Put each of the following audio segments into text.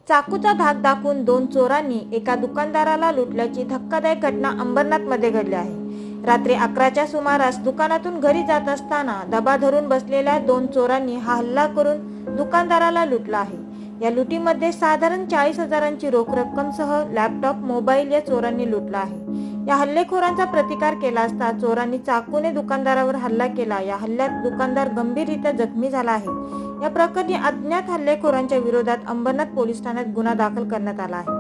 चाकूचा धाक दाखवून 2 चोरांनी एका दुकानदाराला लुटल्याची धक्कादायक घटना अंबरनाथमध्ये घडली आहे। रात्री 11च्या सुमारास दुकानातून घरी जात असताना दबा धरून बसलेल्या 2 चोरांनी हा हल्ला करून दुकानदाराला लुटला आहे। या लुटीमध्ये साधारण 40,000ची रोख रक्कमसह लॅपटॉप, मोबाईल या चोरांनी लुटला आहे। या हल्लेखोरांचा प्रतिकार केला असता चोरांनी चाकूने दुकानदारावर हल्ला केला। या हल्ल्यात दुकानदार गंभीररीत्या जखमी झाला आहे। या प्रकरणी अज्ञात हल्लेखोरांच्या विरोधात अंबरनाथ पोलीस ठाण्यात गुन्हा दाखल करण्यात आला आहे।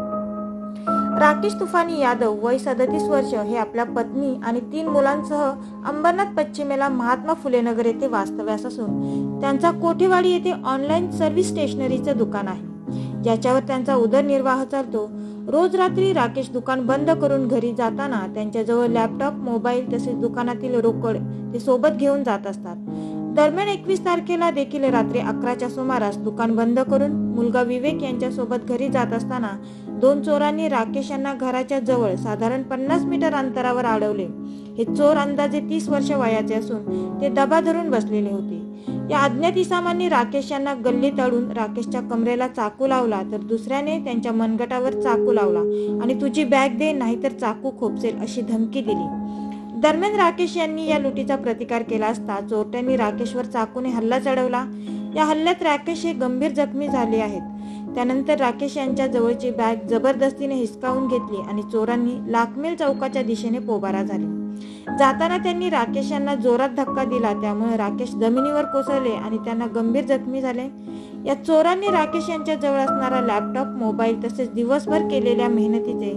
राकेश तुफानी यादव वय 37 वर्ष हे आपल्या पत्नी आणि 3 मुलांसह अंबरनाथ पश्चिमेला महात्मा फुले नगर येथे वास्तव्यास असून त्यांचा कोठेवाडी येथे ऑनलाईन सर्व्हिस स्टेशनरीचे दुकान आहे, ज्याच्यावर त्यांचा उदरनिर्वाह चालतो। रोज रात्री राकेश दुकान बंद करून घरी जाताना त्यांच्याजवळ लॅपटॉप, मोबाईल तसेच दुकानातील रोकड ते सोबत घेऊन जात असतात। दरम्यान 21 तारखेला देखील रात्री 11च्या सुमारास दुकान बंद करून मुलगा विवेक यांच्या सोबत घरी जात असताना 2 चोरांनी राकेश यांना घराच्या जवळ साधारण 50 मीटर अंतरावर अडवले। हे चोर अंदाजे 30 वर्ष वयाचे असून ते दबा धरून बसलेले होते। या अज्ञात इसमांनी राकेश यांना गल्लीत अडवून राकेशच्या कमरेला चाकू लावला, तर दुसऱ्याने त्यांच्या मनगटावर चाकू लावला आणि तुझी बॅग दे नाहीतर चाकू खोपसेल अशी धमकी दिली। दरम्यान राकेश यांनी या लुटीचा प्रतिकार केला असता चोरट्यांनी राकेशवर चाकूने हल्ला चढवला। या हल्ल्यात राकेश हे गंभीर जखमी झाले आहेत। त्यानंतर राकेश यांच्या जवळची बॅग जबरदस्तीने हिसकावून घेतली आणि चोरांनी लाखमेल चौकाच्या दिशेने पोबारा झाले। जाताना त्यांनी राकेश यांना जोरात धक्का दिला, त्यामुळे राकेश जमिनीवर कोसळले आणि त्यांना गंभीर जखमी झाले। या चोरांनी राकेश यांच्या जवळ असणारा लॅपटॉप, मोबाईल तसेच दिवसभर केलेल्या मेहनतीचे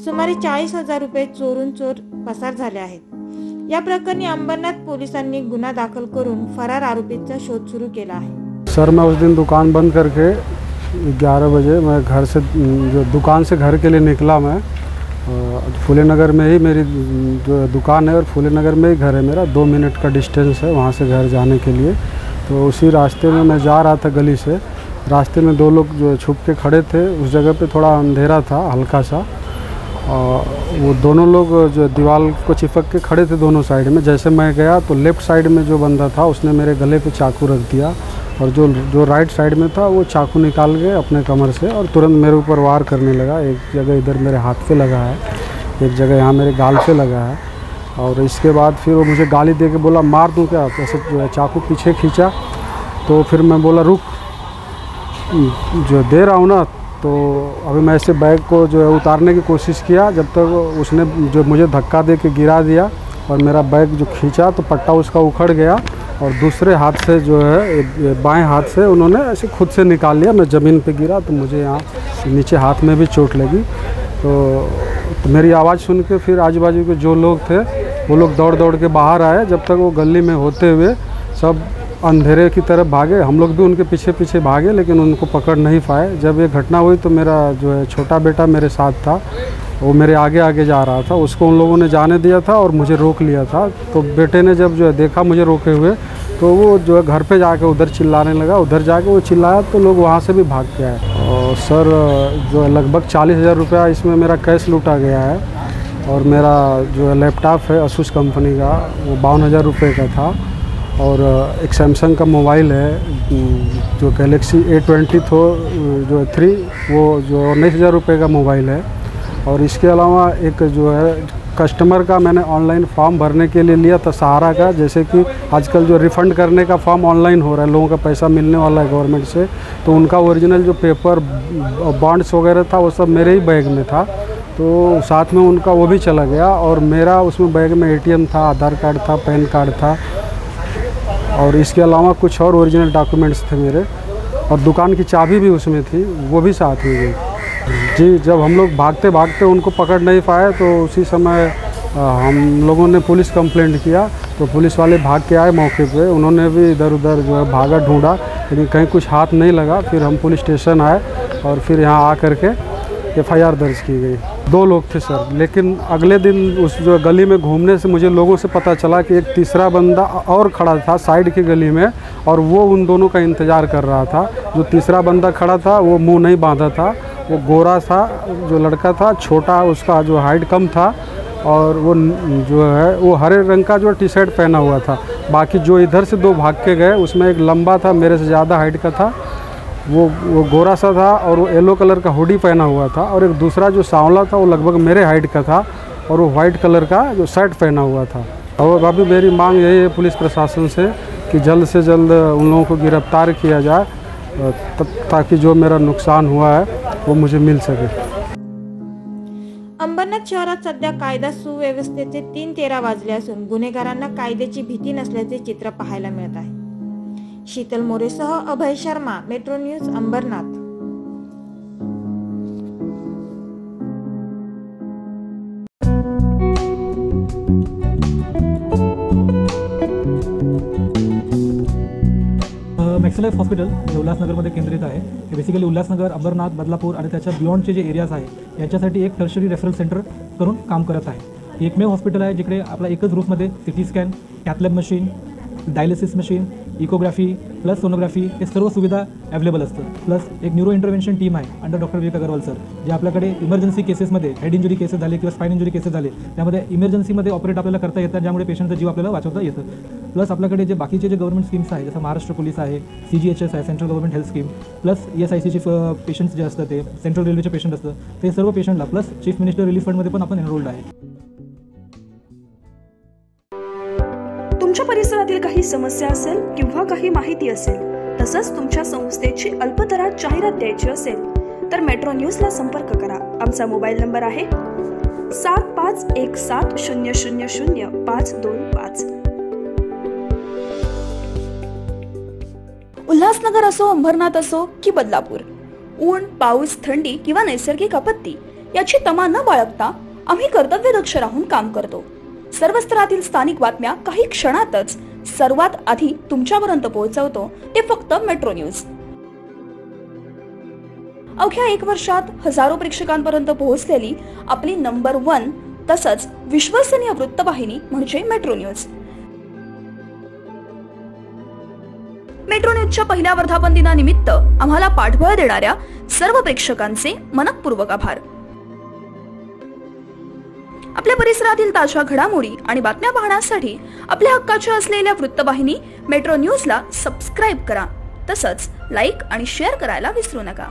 सुमारे 40,000 रुपये चोरून चोर पसार झाले आहेत। या प्रकरणी अंबरनाथ पोलिसांनी गुन्हा दाखल करून फरार आरोपीचा शोध सुरू केला है। सर, मैं उस दिन दुकान बंद करके 11 बजे मैं घर से जो दुकान से घर के लिए निकला। मैं फुले नगर में ही मेरी जो दुकान है और फुले नगर में ही घर है मेरा, 2 मिनट का डिस्टेंस है वहाँ से घर जाने के लिए। तो उसी रास्ते में मैं जा रहा था गली से। रास्ते में 2 लोग जो छुप के खड़े थे, उस जगह पे थोड़ा अंधेरा था हल्का सा। वो दोनों लोग जो दीवार को चिपक के खड़े थे दोनों साइड में। जैसे मैं गया तो लेफ़्ट साइड में जो बंदा था उसने मेरे गले पे चाकू रख दिया, और जो राइट साइड में था वो चाकू निकाल के अपने कमर से और तुरंत मेरे ऊपर वार करने लगा। एक जगह इधर मेरे हाथ पे लगा है, एक जगह यहाँ मेरे गाल पे लगा है। और इसके बाद फिर वो मुझे गाली दे के बोला मार दूँ क्या, ऐसे जो है चाकू पीछे खींचा। तो फिर मैं बोला रुक, जो दे रहा हूँ ना। तो अभी मैं ऐसे बैग को जो है उतारने की कोशिश किया, जब तक उसने जो मुझे धक्का दे के गिरा दिया और मेरा बैग जो खींचा तो पट्टा उसका उखड़ गया, और दूसरे हाथ से जो है बाएं हाथ से उन्होंने ऐसे खुद से निकाल लिया। मैं ज़मीन पे गिरा तो मुझे यहाँ नीचे हाथ में भी चोट लगी। तो मेरी आवाज़ सुन के फिर आजू बाजू के जो लोग थे वो लोग दौड़ दौड़ के बाहर आए। जब तक वो गली में होते हुए सब अंधेरे की तरफ भागे, हम लोग भी उनके पीछे पीछे भागे, लेकिन उनको पकड़ नहीं पाए। जब ये घटना हुई तो मेरा जो है छोटा बेटा मेरे साथ था, वो मेरे आगे आगे जा रहा था। उसको उन लोगों ने जाने दिया था और मुझे रोक लिया था। तो बेटे ने जब जो है देखा मुझे रोके हुए, तो वो जो है घर पे जाके उधर चिल्लाने लगा। उधर जाके वो चिल्लाया तो लोग वहाँ से भी भाग के आए। और सर, जो है लगभग 40,000 रुपया इसमें मेरा कैश लूटा गया है, और मेरा जो है लैपटॉप है असूस कंपनी का, वो 52,000 रुपये का था। और एक सैमसंग का मोबाइल है जो गैलेक्सी A20 जो 3, वो जो 19,000 रुपये का मोबाइल है। और इसके अलावा एक जो है कस्टमर का मैंने ऑनलाइन फॉर्म भरने के लिए लिया था सहारा का। जैसे कि आजकल जो रिफ़ंड करने का फॉर्म ऑनलाइन हो रहा है, लोगों का पैसा मिलने वाला है गवर्नमेंट से, तो उनका ओरिजिनल जो पेपर बॉन्ड्स वगैरह था वो सब मेरे ही बैग में था। तो साथ में उनका वो भी चला गया, और मेरा उसमें बैग में ATM था, आधार कार्ड था, पैन कार्ड था, और इसके अलावा कुछ और ओरिजिनल डॉक्यूमेंट्स थे मेरे, और दुकान की चाबी भी उसमें थी, वो भी साथ में गई। जी, जब हम लोग भागते भागते उनको पकड़ नहीं पाए तो उसी समय हम लोगों ने पुलिस कंप्लेंट किया। तो पुलिस वाले भाग के आए मौके पे, उन्होंने भी इधर उधर जो है भागा ढूंढा, लेकिन कहीं कुछ हाथ नहीं लगा। फिर हम पुलिस स्टेशन आए और फिर यहाँ आ कर के FIR दर्ज की गई। 2 लोग थे सर, लेकिन अगले दिन उस जो गली में घूमने से मुझे लोगों से पता चला कि एक तीसरा बंदा और खड़ा था साइड की गली में, और वो उन दोनों का इंतज़ार कर रहा था। जो तीसरा बंदा खड़ा था वो मुंह नहीं बांधा था, वो गोरा था जो लड़का था, छोटा, उसका जो हाइट कम था, और वो जो है वो हरे रंग का जो टी शर्ट पहना हुआ था। बाकी जो इधर से 2 भाग के गए उसमें एक लंबा था, मेरे से ज़्यादा हाइट का था, वो गोरा सा था और वो येलो कलर का हुडी पहना हुआ था, और एक दूसरा जो सांवला था वो लगभग मेरे हाइट का था और वो वाइट कलर का जो शर्ट पहना हुआ था। और अभी मेरी मांग यही है पुलिस प्रशासन से कि जल्द से जल्द उन लोगों को गिरफ्तार किया जाए, ताकि जो मेरा नुकसान हुआ है वो मुझे मिल सके। अंबरनाथ शहरात सध्या कायदा सुव्यवस्थेचे 3:13 वाजले असून गुन्हेगारांना कायद्याची भीती नसल्याचे चित्र पाहायला मिळत आहे। शीतल मोरेसह Abhay Sharma, metro news, Ambernath. Maxlife hospital हे उल्हासनगरमध्ये केंद्रित आहे। हे बेसिकली उल्हासनगर, अंबरनाथ, बदलापूर आणि त्याच्या बियॉन्डचे जे एरियाज आहे यांच्यासाठी एक टर्शरी रेफरल सेंटर करून काम करत आहे। एकमेव हॉस्पिटल आहे जिकडे आपला एकच रूममध्ये CT scan, cath lab machine, dialysis machine, echography plus sonography हे सर्व सुविधा अवेलेबल असतात। प्लस एक न्यूरो इंटरव्हेन्शन टीम आहे अंडर डॉक्टर विवेक अग्रवाल सर, जे आपल्याकडे इमर्जन्सी केसेसमध्ये हेड इंजुरी केसेस झाले किंवा स्पाइन इंजुरी केसेस झाले त्यामध्ये इमर्जन्सीमध्ये ऑपरेट आपल्याला करता येतात, ज्यामुळे पेशंटचा जीव आपल्याला वाचवता येतं। प्लस आपल्याकडे जे बाकीचे जे गव्हर्नमेंट स्कीम्स आहे जसं महाराष्ट्र पोलीस आहे, CGHS आहे, central government health scheme, plus ESICचे पेशंट्स जे असतात ते सेंट्रल रेल्वेचे पेशंट असतात ते सर्व पेशंटला प्लस चीफ मिनिस्टर रिलीफ फंडमध्ये पण आपण एनरोल्ड आहे। तुमच्या परिसरातील काही समस्या असेल किंवा काही माहिती असेल, तसंच तुमच्या संस्थेची अल्पदरात जाहिरात द्यायची असेल तर मेट्रो न्यूजला संपर्क करा। आमचा मोबाईल नंबर आहे 7517000525। उल्हासनगर असो, अंबरनाथ असो की बदलापूर, ऊन, पाऊस, थंडी किंवा नैसर्गिक आपत्ती याची तमा न बाळगता आम्ही कर्तव्यदक्ष राहून काम करतो। सर्व स्तरातील स्थानिक बातम्या काही क्षणातच सर्वात आधी तुमच्यापर्यंत पोहोचवतो ते फक्त मेट्रो न्यूज। अवघ्या 1 वर्षात हजारो प्रेक्षकांपर्यंत पोहोचलेली आपली नंबर 1 तसंच विश्वसनीय वृत्तवाहिनी म्हणजे मेट्रो न्यूज। मेट्रो न्यूजच्या पहिल्या वर्धापन दिनानिमित्त आम्हाला पाठबळ देणाऱ्या सर्व प्रेक्षकांचे मनःपूर्वक आभार। आपल्या परिसरातील ताज्या घडामोडी आणि बातम्या पाहण्यासाठी आपल्या हक्काच्या असलेल्या वृत्तवाहिनी मेट्रो न्यूजला सबस्क्राईब करा, तसंच लाईक आणि शेअर करायला विसरू नका।